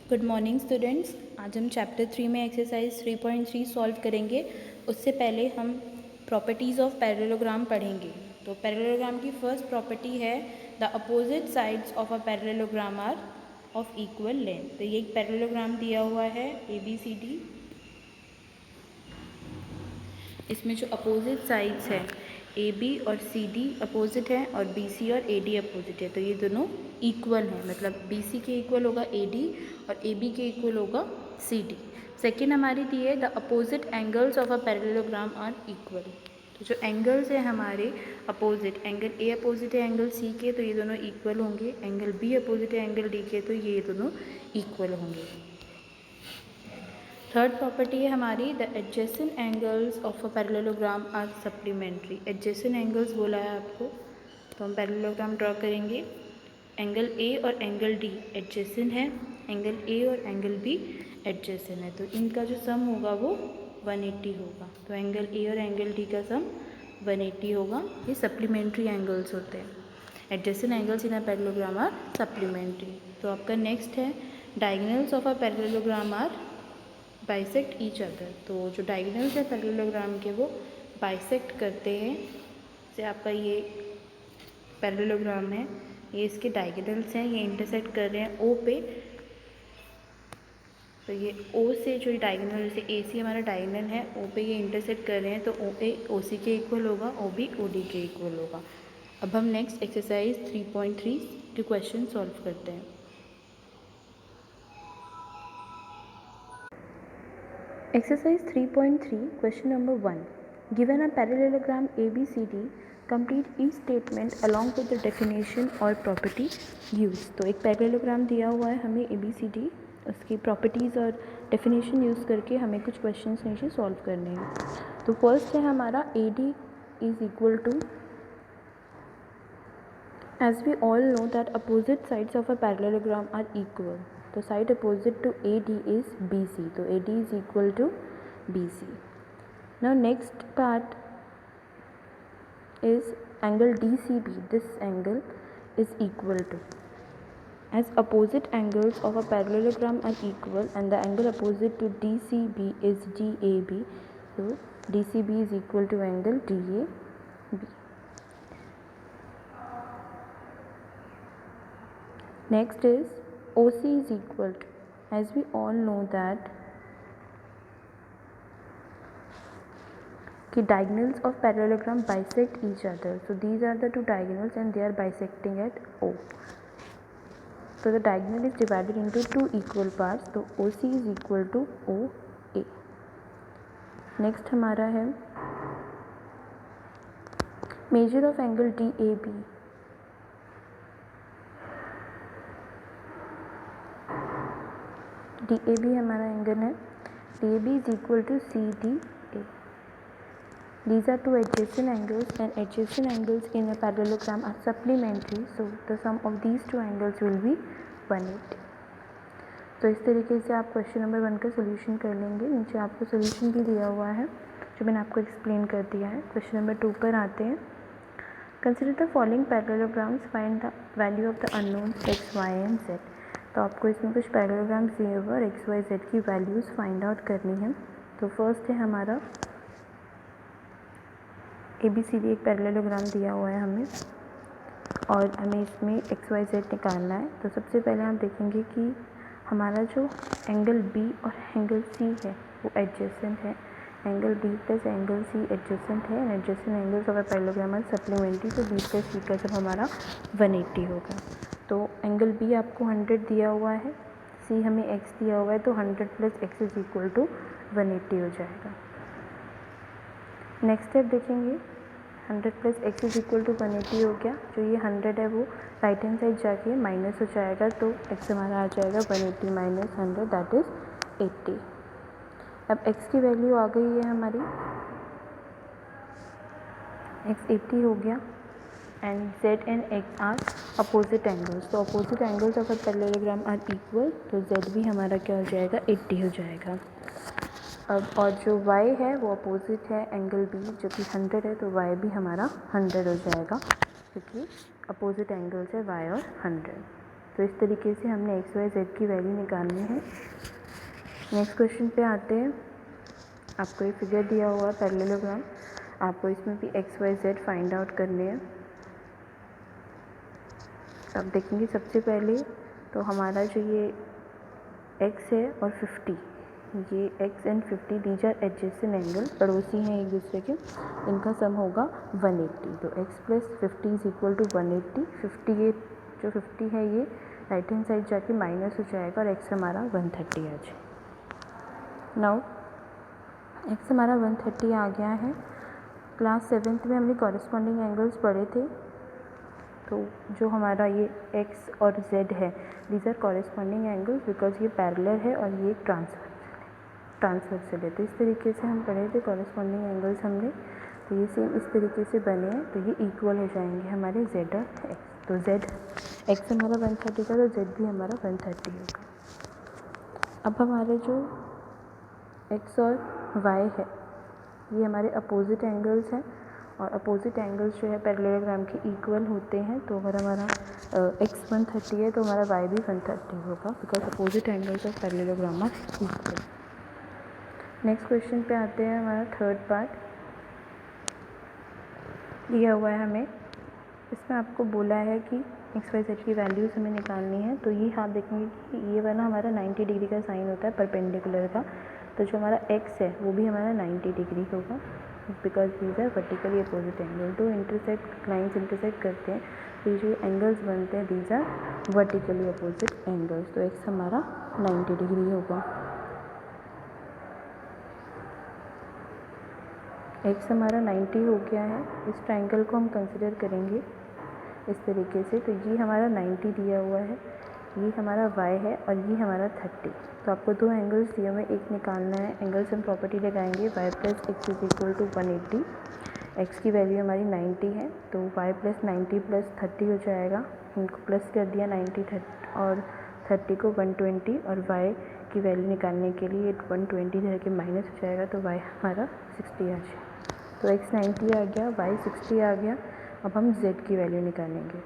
Good morning students. आज हम chapter 3 में एक्सरसाइज 3.3 सॉल्व करेंगे। उससे पहले हम प्रॉपर्टीज़ ऑफ पैरेललोग्राम पढ़ेंगे। तो पैरेललोग्राम की फर्स्ट प्रॉपर्टी है the opposite sides of a parallelogram are of equal length. तो ये एक पैरेललोग्राम दिया हुआ है ABCD। इसमें जो अपोजिट साइड्स है AB और CD अपोजिट है और BC और AD अपोजिट है, तो ये दोनों इक्वल हैं, मतलब BC के इक्वल होगा AD और AB के इक्वल होगा CD। सेकेंड हमारी दी है the opposite angles of a parallelogram are equal. तो जो एंगल्स हैं हमारे अपोजिट, एंगल A अपोजिट है एंगल C के, तो ये दोनों इक्वल होंगे। एंगल B अपोजिट है एंगल D के, तो ये दोनों इक्वल होंगे। थर्ड प्रॉपर्टी है हमारी the adjacent angles of a parallelogram are supplementary. Adjacent angles बोला है आपको, तो हम पैरेललोग्राम ड्रॉ करेंगे। एंगल A और एंगल D एडजेसेंट है, एंगल A और एंगल B एडजेसेंट है, तो इनका जो सम होगा वो 180 होगा। तो एंगल A और एंगल D का सम 180 होगा। ये सप्लीमेंट्री एंगल्स होते हैं। Adjacent angles in a parallelogram are supplementary. तो आपका नेक्स्ट है diagonals of a parallelogram are bisect each other. तो जो डायगोनल्स है पैरेललोग्राम के वो बाइसेक्ट करते हैं। जैसे आपका ये पैरेललोग्राम है, ये इसके डायगोनल्स हैं, ये इंटरसेक्ट कर रहे हैं O पे। तो ये O से जो डायगोनल, जैसे AC हमारा डायगोनल है, O पे ये इंटरसेक्ट कर रहे हैं, तो OA OC के इक्वल होगा, OB OD के इक्वल होगा। अब हम नेक्स्ट एक्सरसाइज 3.3 के क्वेश्चन सॉल्व करते हैं। Exercise 3.3 question number 1. Given a parallelogram ABCD, complete each statement along with the definition or property used. तो एक पैरेललोग्राम दिया हुआ है हमें ABCD, उसकी प्रॉपर्टीज़ और डेफिनेशन यूज़ करके हमें कुछ क्वेश्चंस नीचे सॉल्व करने हैं। तो फर्स्ट है हमारा AD is equal to, as we all know that opposite sides of a parallelogram are equal. तो side opposite to AD is BC, तो AD is equal to BC. Now next part is angle DCB. This angle is equal to, as opposite angles of a parallelogram are equal and the angle opposite to DCB is DAB, so DCB is equal to angle DAB. Next is OC is equal to, as we all know that the diagonals of parallelogram bisect each other. So these are the two diagonals and they are bisecting at O. So the diagonal is divided into two equal parts. So OC is equal to OA. Next हमारा है measure of angle DAB. DAB हमारा angle है, DAB is equal to CDA. These are two adjacent angles and adjacent angles in a parallelogram are supplementary, so the sum of these two angles will be 180. तो इस तरीके से आप question number 1 का solution कर लेंगे। नीचे आपको सोल्यूशन भी दिया हुआ है जो मैंने आपको एक्सप्लेन कर दिया है। क्वेश्चन नंबर 2 पर आते हैं। Consider the following parallelograms, find the value of the unknowns x, y and z। तो आपको इसमें कुछ पैरेललोग्राम्स दिए हुए और x, y, z की वैल्यूज़ फाइंड आउट करनी है। तो फर्स्ट है हमारा ABCD, एक पैरेललोग्राम दिया हुआ है हमें और हमें इसमें x, y, z निकालना है। तो सबसे पहले हम देखेंगे कि हमारा जो एंगल B और एंगल C है वो एडजेसेंट है। Angle B plus angle C adjacent है and adjacent angles of a parallelogram are supplementary, तो B प्लस C का जब हमारा 180 होगा। तो एंगल B आपको 100 दिया हुआ है, C हमें x दिया हुआ है, तो 100 plus x is equal to 180 हो जाएगा। नेक्स्ट स्टेप देखेंगे, 100 plus x is equal to 180 हो गया। जो ये 100 है वो राइट हैंड साइड जाके माइनस हो जाएगा, तो x हमारा आ जाएगा 180 माइनस 100 दैट इज़ 80। अब x की वैल्यू आ गई है हमारी, x 80 हो गया and z and x are opposite angles. तो opposite angles of a parallelogram are equal, तो z भी हमारा क्या हो जाएगा, 80 हो जाएगा। अब और जो y है वो अपोजिट है एंगल B जो कि 100 है, तो y भी हमारा 100 हो जाएगा क्योंकि अपोजिट एंगल्स है y और 100। तो इस तरीके से हमने एक्स वाई जेड की वैल्यू निकालनी है। नेक्स्ट क्वेश्चन पे आते हैं। आपको ये फिगर दिया हुआ है पैरेललोग्राम, आपको इसमें भी x y z find out करने हैं। तो आप देखेंगे सबसे पहले तो हमारा जो ये x है और 50, ये x and 50 these are adjacent angle, पड़ोसी हैं एक दूसरे के, इनका सम होगा 180। तो x plus 50 is equal to 180। 50 ये जो 50 है ये राइट हैंड साइड जाके माइनस हो जाएगा और x हमारा 130 आ जाए। नाउ x हमारा 130 आ गया है। क्लास 7th में हमने कॉरेस्पॉन्डिंग एंगल्स पढ़े थे, तो जो हमारा ये x और z है these are corresponding angles because ये पैरेलल है और ये ट्रांसवर्सल है। तो इस तरीके से हम पढ़े थे कॉरेस्पॉन्डिंग एंगल्स हमने, तो ये सेम इस तरीके से बने हैं, तो ये इक्वल हो जाएंगे हमारे z और x। तो x हमारा 130 था तो z भी हमारा 130 होगा। अब हमारे जो x और y है ये हमारे अपोजिट एंगल्स हैं, और अपोजिट एंगल्स जो है पैरेललोग्राम के इक्वल होते हैं। तो अगर हमारा x 130 है तो हमारा y भी 130 होगा because opposite angles of parallelogram are equal. Next question पे आते हैं। हमारा थर्ड पार्ट दिया हुआ है हमें, इसमें आपको बोला है कि एक्स वाई जेड की वैल्यूज़ हमें निकालनी है। तो ये आप देखेंगे कि ये वाला हमारा 90 डिग्री का साइन होता है परपेंडिकुलर का, तो जो हमारा x है वो भी हमारा 90 डिग्री होगा because these are vertically opposite angle. तो इंटरसेक्ट लाइन्स इंटरसेक्ट करते हैं तो ये जो एंगल्स बनते हैं these are vertically opposite angles. तो x हमारा 90 डिग्री होगा। x हमारा 90 हो गया है। इस ट्रायंगल को हम कंसिडर करेंगे इस तरीके से। तो ये हमारा 90 दिया हुआ है, ये हमारा y है और ये हमारा 30। तो आपको दो एंगल्स दिए हुए, एक निकालना है। एंगल्स हम प्रॉपर्टी लगाएंगे y plus x is equal to 180। x की वैल्यू हमारी 90 है तो y प्लस 90 प्लस 30 हो जाएगा। इनको प्लस कर दिया 90 और 30 को 120, और y की वैल्यू निकालने के लिए 120 इधर के माइनस हो जाएगा तो y हमारा 60 आ जाएगा। तो x 90 आ गया, y 60 आ गया। अब हम z की वैल्यू निकालेंगे।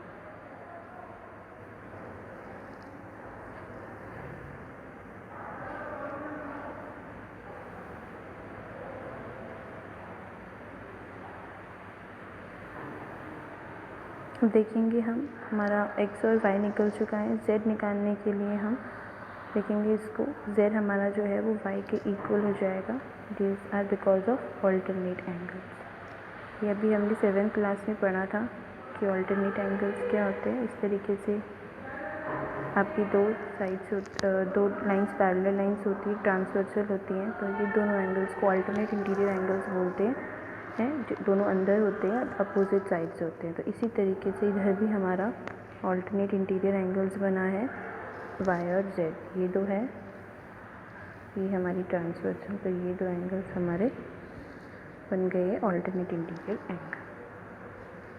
देखेंगे हम हमारा x और y निकल चुका है। z निकालने के लिए हम देखेंगे इसको, z हमारा जो है वो y के इक्वल हो जाएगा। This are because of alternate angles. ये अभी हमने 7th क्लास में पढ़ा था कि ऑल्टरनेट एंगल्स क्या होते हैं। इस तरीके से आपकी दो साइड्स दो लाइंस पैरेलल लाइंस होती है, ट्रांसवर्सल होती हैं, तो ये दोनों एंगल्स को ऑल्टरनेट इंटीरियर एंगल्स बोलते हैं, दोनों अंदर होते हैं, अपोजिट साइड्स होते हैं। तो इसी तरीके से इधर भी हमारा ऑल्टरनेट इंटीरियर एंगल्स बना है y और z, ये दो है, ये हमारी ट्रांसवर्सल, तो ये दो एंगल्स हमारे बन गए ऑल्टरनेट इंटीरियर एंगल।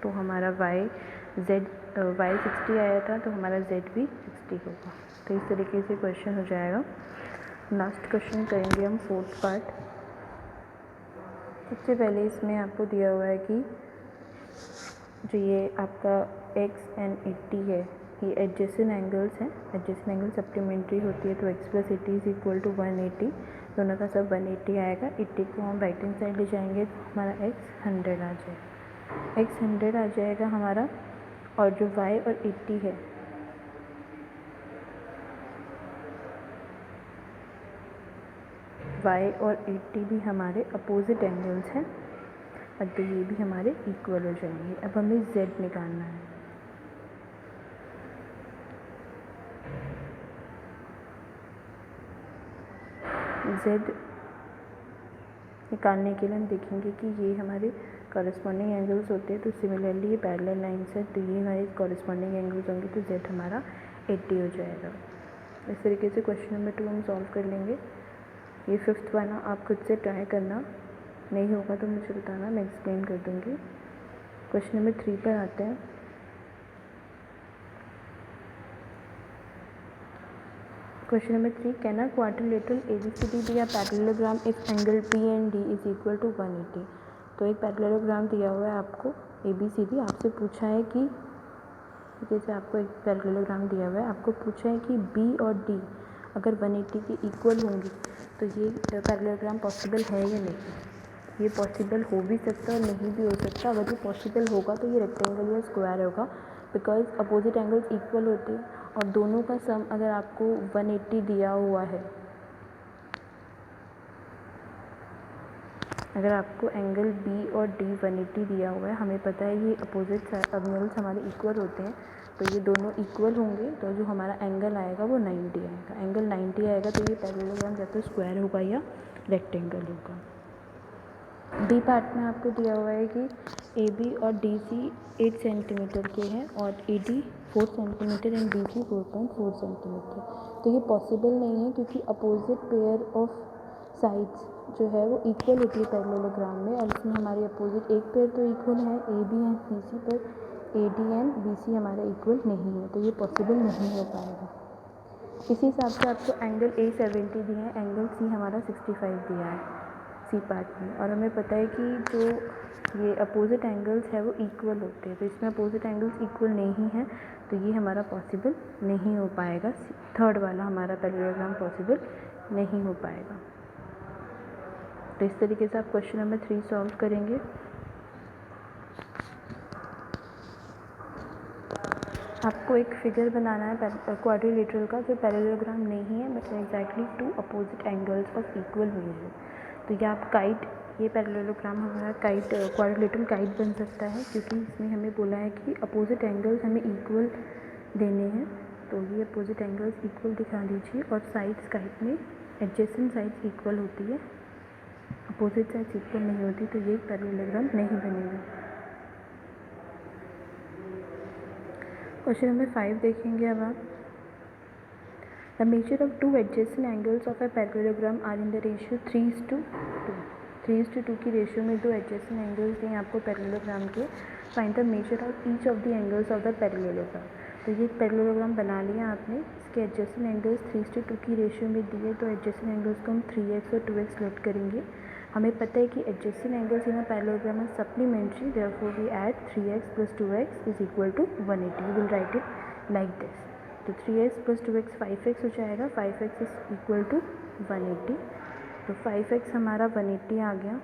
तो हमारा y 60 आया था तो हमारा z भी 60 होगा। तो इस तरीके से क्वेश्चन हो जाएगा। लास्ट क्वेश्चन करेंगे हम, फोर्थ पार्ट। सबसे पहले इसमें आपको दिया हुआ है कि जो ये आपका x एंड 80 है ये एडजेसेंट एंगल्स हैं। एडजेसेंट एंगल सप्लीमेंट्री होती है, तो x plus 80 is equal to 180, दोनों का सब 180 आएगा। 80 को हम राइट हैंड साइड ले जाएंगे तो हमारा x 100 आ जाएगा, x 100 आ जाएगा हमारा। और जो y और 80 है y और 80 भी हमारे अपोजिट एंगल्स हैं, और तो ये भी हमारे इक्वल हो जाएंगे। अब हमें z निकालना है। z निकालने के लिए हम देखेंगे कि ये हमारे कॉरेस्पॉन्डिंग एंगल्स होते हैं, तो सिमिलरली ये पैरेलल लाइन्स है, तो ये हमारे कॉरेस्पॉन्डिंग एंगल्स होंगे, तो z हमारा 80 हो जाएगा। इस तरीके से क्वेश्चन नंबर 2 हम सॉल्व कर लेंगे। ये 5th वाला आप खुद से ट्राई करना, नहीं होगा तो मुझे बताना, मैं एक्सप्लेन कर दूँगी। क्वेश्चन नंबर 3 पर आते हैं। Question number 3, can a quadrilateral ABCD be a parallelogram if angle P and D is equal to 180। तो एक पैरेललोग्राम दिया हुआ है आपको ABCD, आपसे पूछा है कि तरीके से आपको एक पैरेललोग्राम दिया हुआ है, आपको पूछा है कि बी और डी अगर 180 के इक्वल होंगी तो ये पैरेललोग्राम पॉसिबल है या नहीं। ये पॉसिबल हो भी सकता है और नहीं भी हो सकता। अगर ये पॉसिबल होगा तो ये रेक्टेंगल या स्क्वायर होगा, बिकॉज अपोजिट एंगल्स इक्वल होते हैं और दोनों का सम अगर आपको 180 दिया हुआ है, अगर आपको एंगल बी और डी 180 दिया हुआ है, हमें पता है ये अपोजिट एंगल्स हमारे इक्वल होते हैं, तो ये दोनों इक्वल होंगे तो जो हमारा एंगल आएगा वो 90 आएगा। एंगल 90 आएगा तो ये पैरेललोग्राम या तो स्क्वायर होगा या रेक्टेंगल होगा। बी पार्ट में आपको दिया हुआ है कि ए बी और डी सी 8 सेंटीमीटर के हैं और A D 4 centimetre and B C 4.4 centimetre. तो ये पॉसिबल नहीं है क्योंकि अपोजिट पेयर ऑफ साइड्स जो है वो इक्वल होती है पैरेललोग्राम में, और इसमें हमारे अपोजिट एक पेयर तो इक्वल है A B and B C, पर A D and B C हमारा इक्वल नहीं है, तो ये पॉसिबल नहीं हो पाएगा। इसी हिसाब से आपको एंगल ए 70 दिया है, एंगल सी हमारा 65 दिया है सी पार्ट में, और हमें पता है कि जो ये अपोजिट एंगल्स है वो इक्वल होते हैं, तो इसमें अपोजिट एंगल्स इक्वल नहीं है तो ये हमारा पॉसिबल नहीं हो पाएगा। थर्ड वाला हमारा पैरेललोग्राम पॉसिबल नहीं हो पाएगा। तो इस तरीके से आप क्वेश्चन नंबर 3 सॉल्व करेंगे। आपको एक फिगर बनाना है क्वाड्रिलेटरल का जो पैरेललोग्राम नहीं है but exactly 2 opposite angles of equal ways है। तो ये आप काइट, ये पैरेललोग्राम हमारा काइट क्वाड्रिलेटरल काइट बन सकता है, क्योंकि इसमें हमें बोला है कि अपोजिट एंगल्स हमें इक्वल देने हैं। तो ये अपोजिट एंगल्स इक्वल दिखा दीजिए और साइड्स काइट में एडजेसेंट साइड्स इक्वल होती है, अपोजिट साइड्स इक्वल नहीं होती, तो ये पैरेललोग्राम नहीं बनेगा। क्वेश्चन नंबर 5 देखेंगे अब आप। The measure of 2 adjacent angles of a parallelogram are in the ratio 3:2। 3:2 की रेशियो में 2 एडजेसेंट एंगल्स दिए आपको पैरेललोग्राम के। Find the measure of each of the angles of the parallelogram. तो ये पैरेललोग्राम बना लिया आपने, इसके एडजेसेंट एंगल्स 3:2 की रेशियो में दिए, तो एडजेसेंट एंगल्स को हम 3x और 2x लेट करेंगे। हमें पता है कि adjacent angles in a parallelogram are supplementary, therefore we add 3x + 2x is equal to 180। We will write it like this. तो 3x + 2x 5x हो जाएगा, 5x इज इक्वल टू 180। तो 5x हमारा 180 आ गया।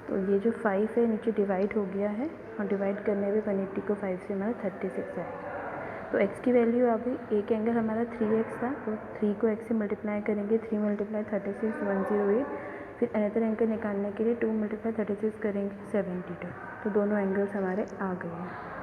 तो ये जो 5 है नीचे डिवाइड हो गया है और डिवाइड करने में 180 को 5 से हमारा 36 आएगा। तो x की वैल्यू आ गई। एक एंगल हमारा 3x था, तो 3 को x से मल्टीप्लाई करेंगे, 3 × 36 108। फिर अनदर एंगल निकालने के लिए 2 × 36 करेंगे 72। तो दोनों एंगल्स हमारे आ गए हैं।